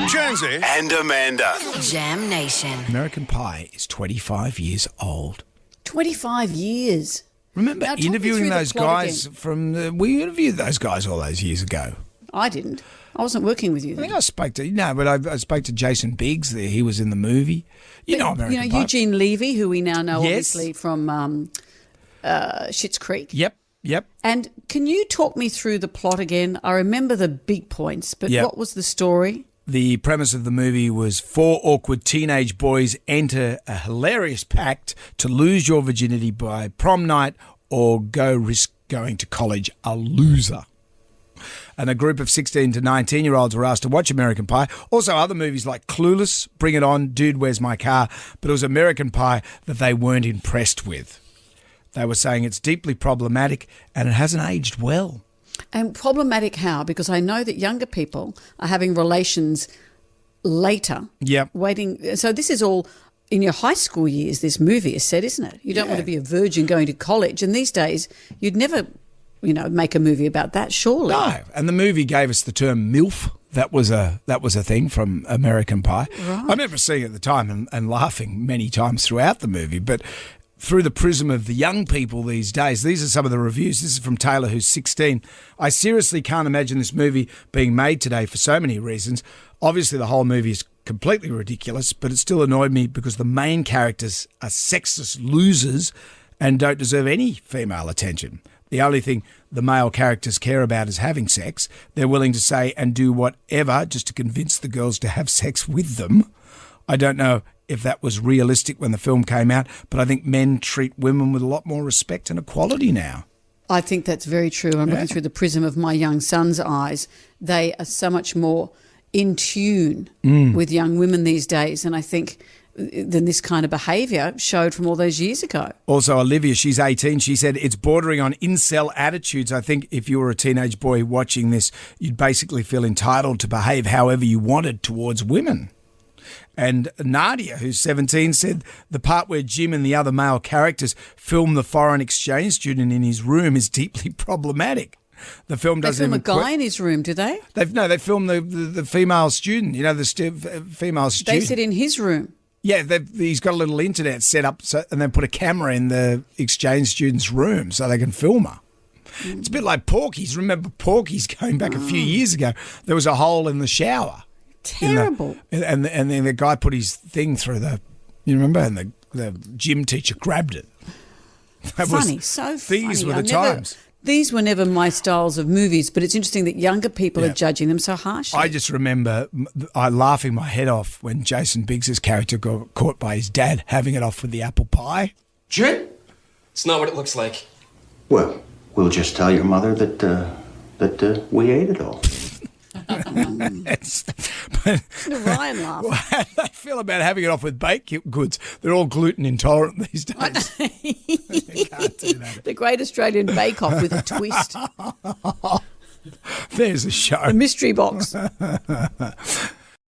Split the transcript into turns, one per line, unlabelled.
Jonesy and Amanda.
Jam Nation.
American Pie is 25 years old.
25 years.
Remember
Now, talk me
interviewing
through the
those
plot
guys
again.
we interviewed those guys all those years ago.
I didn't. I wasn't working with you
I
then.
think I spoke to, I spoke to Jason Biggs there. He was in the movie. You know American Pie.
Eugene Levy, who we now know
Yes.
obviously from Schitt's Creek.
Yep.
And can you talk me through the plot again? I remember the big points, but
Yep.
what was the story?
The premise of the movie was 4 awkward teenage boys enter a hilarious pact to lose your virginity by prom night or go risk going to college a loser. And a group of 16 to 19-year-olds were asked to watch American Pie. Also other movies like Clueless, Bring It On, Dude, Where's My Car? But it was American Pie that they weren't impressed with. They were saying it's deeply problematic and it hasn't aged well.
And problematic how? Because I know that younger people are having relations later.
Yep.
Waiting. So this is all in your high school years, this movie is set, isn't it? You don't want to be a virgin going to college. And these days, you'd never, make a movie about that, surely.
No, and the movie gave us the term MILF. That was a thing from American Pie.
Right.
I remember seeing it at the time and laughing many times throughout the movie, but through the prism of the young people these days, these are some of the reviews. This is from Taylor, who's 16. I seriously can't imagine this movie being made today for so many reasons. Obviously, the whole movie is completely ridiculous, but it still annoyed me because the main characters are sexist losers and don't deserve any female attention. The only thing the male characters care about is having sex. They're willing to say and do whatever just to convince the girls to have sex with them. I don't know if that was realistic when the film came out, but I think men treat women with a lot more respect and equality now.
I think that's very true. I'm looking through the prism of my young son's eyes. They are so much more in tune with young women these days, and I think than this kind of behaviour showed from all those years ago.
Also, Olivia, she's 18. She said it's bordering on incel attitudes. I think if you were a teenage boy watching this, you'd basically feel entitled to behave however you wanted towards women. And Nadia, who's 17, said the part where Jim and the other male characters film the foreign exchange student in his room is deeply problematic. The film doesn't
They film
even
a guy in his room, do they?
They film the female student, female student.
They sit in his room.
Yeah, he's got a little internet set up and then put a camera in the exchange student's room so they can film her. It's a bit like Porky's. Remember Porky's going back a few years ago? There was a hole in the shower.
Terrible.
And then the guy put his thing through you remember? And the gym teacher grabbed it. That
Funny,
was,
so
these
funny.
were the times.
These were never my styles of movies, but it's interesting that younger people
Yeah.
are judging them so harshly.
I just remember laughing my head off when Jason Biggs' character got caught by his dad having it off with the apple pie.
Jit? It's not what it looks like.
Well, we'll just tell your mother that we ate it all.
Ryan laughed.
How do they feel about having it off with baked goods? They're all gluten intolerant these days. You can't do that.
The Great Australian Bake Off with a twist.
There's a show.
The mystery box.